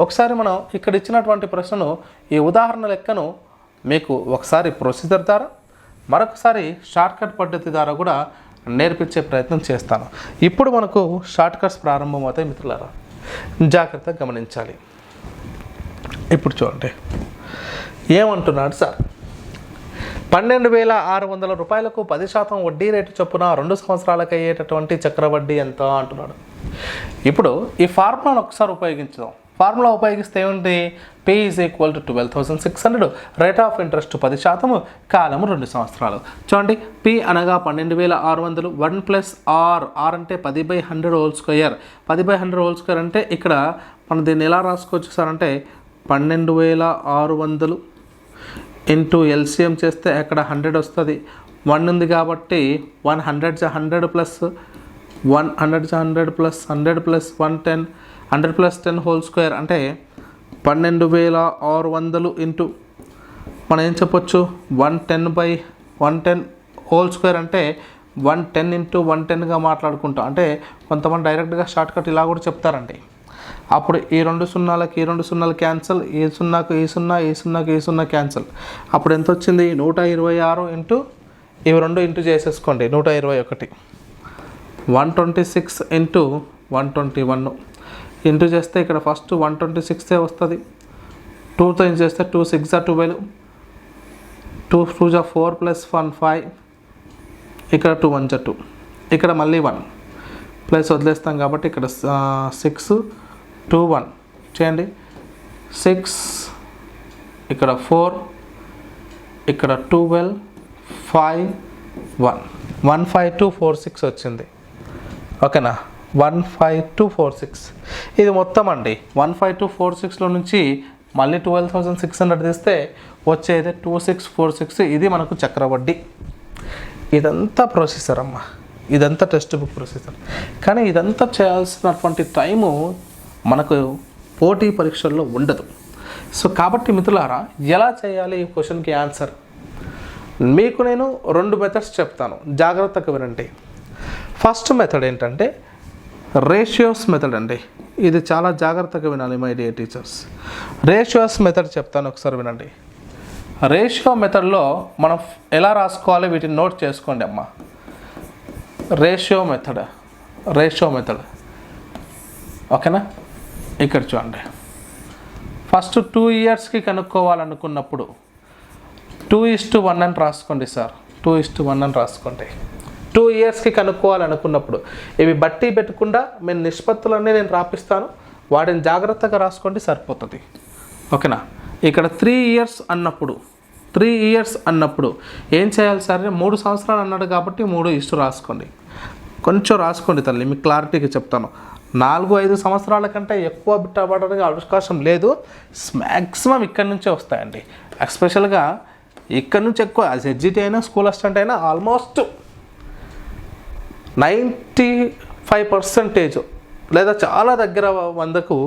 ఒకసారి మనం ఇక్కడ ఇచ్చినటువంటి ప్రశ్నను ఈ ఉదాహరణ లెక్కను మీకు ఒకసారి ప్రొసీజర్ ద్వారా మరొకసారి షార్ట్కట్ పద్ధతి ద్వారా కూడా నేర్పించే ప్రయత్నం చేస్తాను. ఇప్పుడు మనకు షార్ట్కట్స్ ప్రారంభమవుతాయి మిత్రులారా, జాగ్రత్తగా గమనించాలి. ఇప్పుడు చూడండి ఏమంటున్నాడు సార్. 12,600 రూపాయలకు 10% వడ్డీ రేటు చొప్పున 2 సంవత్సరాలకు అయ్యేటటువంటి చక్రవడ్డీ ఎంత అంటున్నాడు. ఇప్పుడు ఈ ఫార్ములాను ఒకసారి ఉపయోగించుదాం. ఫార్ములా ఉపయోగిస్తే ఏమిటి? P = 12,600, రేట్ ఆఫ్ ఇంట్రెస్ట్ 10%, కాలము 2 సంవత్సరాలు. చూడండి P అనగా 12,600, 1 + R, R అంటే 10/100² 10/100² అంటే ఇక్కడ మనం దీన్ని ఎలా రాసుకోవచ్చు సార్ అంటే 12,600 ఇంటూ LCM చేస్తే అక్కడ 100 వస్తుంది. 1 ఉంది కాబట్టి 100 + 100 ప్లస్ 100 + 100 ప్లస్ 100 ప్లస్ 110 100 + 10² అంటే 12,600 ఇంటూ మనం ఏం చెప్పొచ్చు 110/110² అంటే 110 ఇంటూ 110గా మాట్లాడుకుంటాం. అంటే కొంతమంది డైరెక్ట్గా షార్ట్కట్ ఇలా కూడా చెప్తారండి. అప్పుడు ఈ 2 సున్నాలకి ఈ 2 సున్నాలు క్యాన్సల్, ఈ 0కు ఈ 0, ఈ 0కి ఈ 0 క్యాన్సల్. అప్పుడు ఎంత వచ్చింది? 126 ఇంటూ ఇవి 2 ఇంటూ చేసేసుకోండి 121, 126 ఇంటూ 121 ఇంటూ చేస్తే ఇక్కడ ఫస్ట్ 126 వస్తుంది. 2తో చేస్తే 2 × 6 = 12, 2 × 2 = 4 + 1 5, ఇక్కడ 2 × 1 = 2, ఇక్కడ మళ్ళీ 1 ప్లస్ వదిలేస్తాం కాబట్టి ఇక్కడ 6 2 1 చేయండి. 6 ఇక్కడ 4 ఇక్కడ 12 5 1 15246 వచ్చింది. ఓకేనా? 15246 ఇది మొత్తం అండి. 15246లో నుంచి మళ్ళీ 12,600 తీస్తే వచ్చేది 2646. ఇది మనకు చక్రవడ్డీ. ఇదంతా ప్రొసీజర్ అమ్మ, ఇదంతా టెక్స్ట్ బుక్ ప్రొసీజర్. కానీ ఇదంతా చేయాల్సినటువంటి టైము మనకు పోటీ పరీక్షల్లో ఉండదు. సో కాబట్టి మిత్రులారా ఎలా చేయాలి ఈ క్వశ్చన్కి ఆన్సర్? మీకు నేను 2 మెథడ్స్ చెప్తాను, జాగ్రత్తగా వినండి. ఫస్ట్ మెథడ్ ఏంటంటే రేషియోస్ మెథడ్ అండి. ఇది చాలా జాగ్రత్తగా వినాలి my dear teachers. Ratios method చెప్తాను, ఒకసారి వినండి. రేషియో మెథడ్లో మనం ఎలా రాసుకోవాలి వీటిని నోట్ చేసుకోండి అమ్మ. రేషియో మెథడ్ ఓకేనా? ఇక్కడ చూడండి. ఫస్ట్ 2 ఇయర్స్కి కనుక్కోవాలనుకున్నప్పుడు 2:1 అని రాసుకోండి సార్. 2:1 అని రాసుకోండి. 2 ఇయర్స్కి కనుక్కోవాలనుకున్నప్పుడు ఇవి బట్టి పెట్టకుండా మేము నిష్పత్తులన్నీ నేను రాపిస్తాను, వాటిని జాగ్రత్తగా రాసుకోండి సరిపోతుంది. ఓకేనా? ఇక్కడ 3 ఇయర్స్ అన్నప్పుడు ఏం చేయాలి సార్? 3 సంవత్సరాలు అన్నాడు కాబట్టి 3 రాసుకోండి. కొంచెం రాసుకోండి తల్లి, మీకు క్లారిటీగా చెప్తాను. 4-5 సంవత్సరాల కంటే ఎక్కువ బిట్ అవ్వడానికి అవకాశం లేదు. మ్యాక్సిమం ఇక్కడి నుంచే వస్తాయండి. ఎస్పెషల్గా ఇక్కడ నుంచి ఎక్కువ ZGT అయినా స్కూల్ అసిస్టెంట్ అయినా ఆల్మోస్ట్ 95% లేదా చాలా దగ్గర 100కు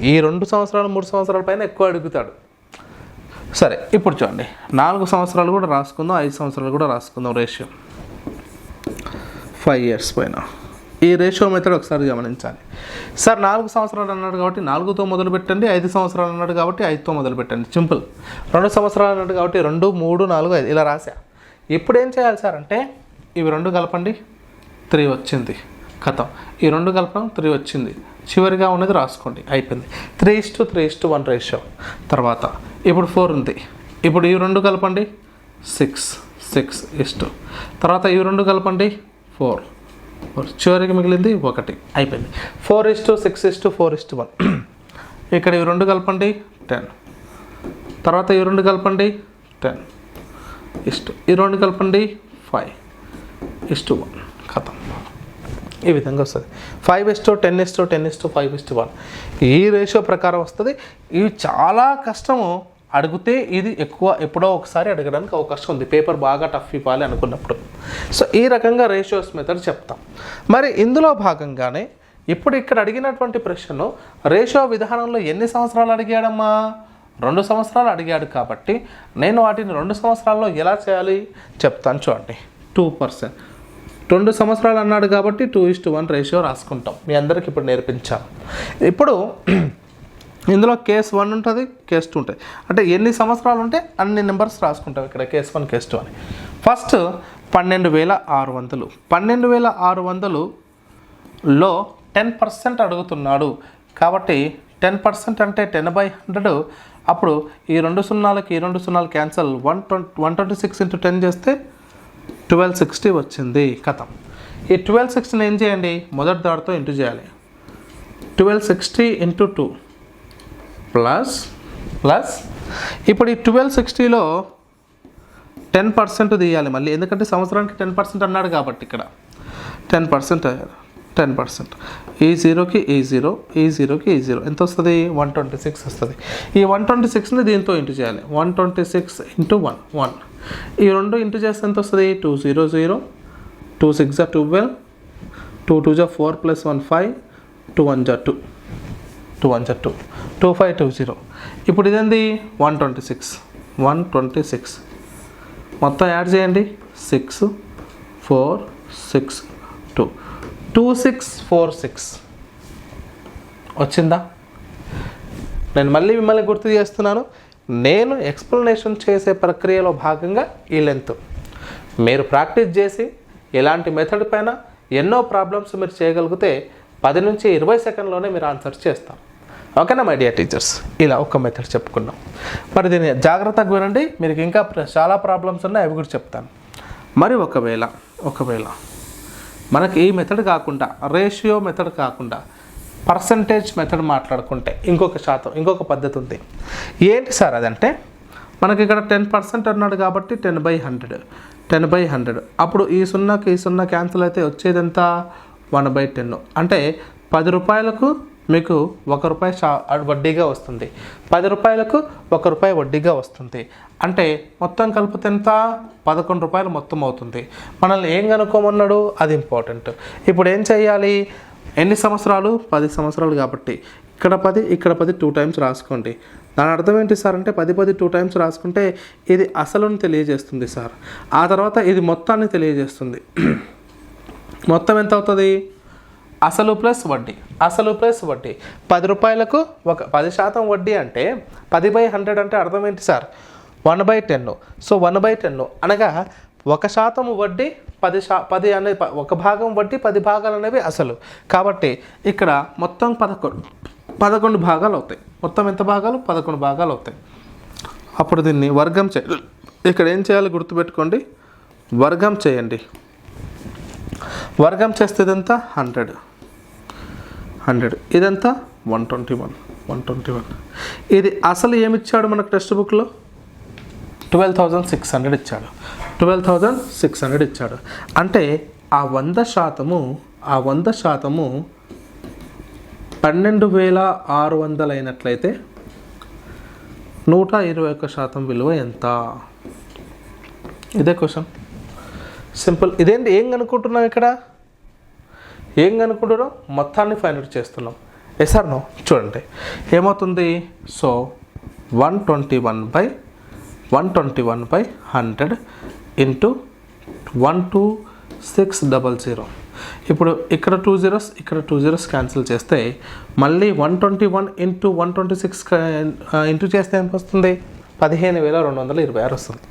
ఈ 2 సంవత్సరాలు 3 సంవత్సరాల పైన ఎక్కువ అడుగుతాడు. సరే ఇప్పుడు చూడండి, 4 సంవత్సరాలు కూడా రాసుకుందాం, 5 సంవత్సరాలు కూడా రాసుకుందాం. రేషియో 5 ఇయర్స్ పైన ఈ రేషియో మెథడ్ ఒకసారి గమనించాలి. సార్ 4 సంవత్సరాలు అన్నాడు కాబట్టి 4తో మొదలు పెట్టండి, 5 సంవత్సరాలు అన్నాడు కాబట్టి 5తో మొదలు పెట్టండి. సింపుల్. 2 సంవత్సరాలు అన్నాడు కాబట్టి 2 3 4 5 ఇలా రాసా. ఇప్పుడు ఏం చేయాలి సార్ అంటే ఇవి 2 కలపండి, 3 వచ్చింది. కథం. ఈ 2 కలపడం 3 వచ్చింది. చివరిగా ఉన్నది రాసుకోండి, అయిపోయింది. 3:3:1 రేషియో. తర్వాత ఇప్పుడు 4 ఉంది. ఇప్పుడు ఈ 2 కలపండి 6:6. తర్వాత ఈ 2 కలపండి 4. చివరికి మిగిలింది 1. అయిపోయింది. 4:6:4:1. ఇక్కడ ఈ 2 కలపండి 10. తర్వాత ఈ 2 కలపండి 10. ఈ 2 కలపండి 5:1. కథం. ఈ విధంగా వస్తుంది. 5:10:10:5:1 ఈ రేషియో ప్రకారం వస్తుంది. ఇవి చాలా కష్టము, అడిగితే ఇది ఎక్కువ ఎప్పుడో ఒకసారి అడగడానికి అవకాశం ఉంది, పేపర్ బాగా టఫ్ ఇవ్వాలి అనుకున్నప్పుడు. సో ఈ రకంగా రేషియోస్ మెథడ్ చెప్తాం. మరి ఇందులో భాగంగానే ఇప్పుడు ఇక్కడ అడిగినటువంటి ప్రశ్నను రేషియో విధానంలో ఎన్ని సంవత్సరాలు అడిగాడమ్మా? 2 సంవత్సరాలు అడిగాడు కాబట్టి నేను వాటిని 2 సంవత్సరాల్లో ఎలా చేయాలి చెప్తాను. చూడండి, 2%. 2 సంవత్సరాలు అన్నాడు కాబట్టి 2:1 రేషియో రాసుకుంటాం. మీ అందరికి ఇప్పుడు నేర్పించాను. ఇప్పుడు ఇందులో కేస్ 1 ఉంటుంది, కేస్ 2 ఉంటుంది. అంటే ఎన్ని సంవత్సరాలు ఉంటే అన్ని నెంబర్స్ రాసుకుంటాం ఇక్కడ కేస్ 1 కేస్ 2 అని. ఫస్ట్ 12,600. 12,600లో 10% అడుగుతున్నాడు కాబట్టి 10% అంటే 10/100. అప్పుడు ఈ 2 సున్నాలకి ఈ 2 సున్నాలు క్యాన్సల్. 126 × 10 చేస్తే 1260 వచ్చింది. కథం. ఈ 1260 ఏం చేయండి, మొదటి దాడితో ఇంటూ చేయాలి. 1260 × 2 ప్లస్ ఇప్పుడు ఈ 1260లో 10% తీయాలి మళ్ళీ, ఎందుకంటే సంవత్సరానికి 10% అన్నాడు కాబట్టి ఇక్కడ 10% ఈ జీరోకి ఈ జీరో, ఈ జీరోకి ఈ జీరో ఎంత వస్తుంది, 126 వస్తుంది. ఈ 126ని దీంతో ఇంటూ చేయాలి. 126 × 1. ఈ 2 ఇంటూ చేస్తే ఎంత వస్తుంది, 200. 2 6 = 12, 2 2 = 4 + 1 5, 2 1 = 2, 2 1 = 2, 2520. ఇప్పుడు ఇదేంది 126 మొత్తం యాడ్ చేయండి. 6 4 6 2 2646 వచ్చిందా? నేను మళ్ళీ మిమ్మల్ని గుర్తు చేస్తున్నాను, నేను ఎక్స్ప్లెనేషన్ చేసే ప్రక్రియలో భాగంగా ఈ లెంత్ మీరు ప్రాక్టీస్ చేసి ఇలాంటి మెథడ్ పైన ఎన్నో ప్రాబ్లమ్స్ మీరు చేయగలిగితే 10 నుంచి 20 సెకండ్లోనే మీరు ఆన్సర్ చేస్తారు. ఓకేనా మై డియర్ టీచర్స్? ఇలా ఒక మెథడ్ చెప్పుకున్నాం. మరి దీన్ని జాగ్రత్తగా వినండి, మీకు ఇంకా చాలా ప్రాబ్లమ్స్ ఉన్నాయి, అవి కూడా చెప్తాను. మరి ఒకవేళ మనకి ఈ మెథడ్ కాకుండా, రేషియో మెథడ్ కాకుండా పర్సంటేజ్ మెథడ్ మాట్లాడుకుంటే ఇంకొక పద్ధతి ఉంది. ఏంటి సార్ అదంటే, మనకి ఇక్కడ 10% అన్నాడు కాబట్టి 10/100. అప్పుడు ఈ సున్నాకి ఈ సున్నా క్యాన్సిల్ అయితే వచ్చేది ఎంత, 1/10. అంటే 10 రూపాయలకు మీకు ₹1 వడ్డీగా వస్తుంది, 10 రూపాయలకు ₹1 వడ్డీగా వస్తుంది. అంటే మొత్తం కలిపితే ఎంత, ₹11 మొత్తం అవుతుంది. మనల్ని ఏం కనుక్కోమన్నాడు, అది ఇంపార్టెంట్. ఇప్పుడు ఏం చేయాలి, ఎన్ని సంవత్సరాలు, 10 సంవత్సరాలు కాబట్టి ఇక్కడ 10 2 టైమ్స్ రాసుకోండి. దాని అర్థం ఏంటి సార్ అంటే 10 2 టైమ్స్ రాసుకుంటే ఇది అసలుని తెలియజేస్తుంది సార్, ఆ తర్వాత ఇది మొత్తాన్ని తెలియజేస్తుంది. మొత్తం ఎంత అవుతుంది, అసలు ప్లస్ వడ్డీ. 10 రూపాయలకు 10% వడ్డీ అంటే 10/100 అంటే అర్థం ఏంటి సార్, 1/10. సో 1/10 అనగా 1% వడ్డీ, 10 అనేది 1 భాగం వడ్డీ, 10 భాగాలు అనేవి అసలు. కాబట్టి ఇక్కడ మొత్తం 11 భాగాలు అవుతాయి. మొత్తం ఎంత భాగాలు, 11 భాగాలు అవుతాయి. అప్పుడు దీన్ని వర్గం ఇక్కడ ఏం చేయాలి గుర్తుపెట్టుకోండి, వర్గం చేయండి. వర్గం చేస్తే ఇదంతా 100. ఇదంతా 121. ఇది అసలు ఏమిచ్చాడు మనకు టెక్స్ట్ బుక్లో, 12,600 ఇచ్చాడు. 12,600 ఇచ్చాడు అంటే ఆ 100% 12,600 అయినట్లయితే 121% విలువ ఎంత? ఇదే క్వశ్చన్, సింపుల్. ఇదేంటి, ఏం కనుక్కుంటున్నాం ఇక్కడ, మొత్తాన్ని ఫైండ్ అవుట్ చేస్తున్నాం. Yes or no? చూడండి ఏమవుతుంది. So 121/100 into 12600. ఇప్పుడు ఇక్కడ 2 zeros, ఇక్కడ 2 zeros క్యాన్సిల్ చేస్తే మళ్ళీ 121 × 126 ఇంటూ చేస్తే ఎంత వస్తుంది, 15,226 వస్తుంది.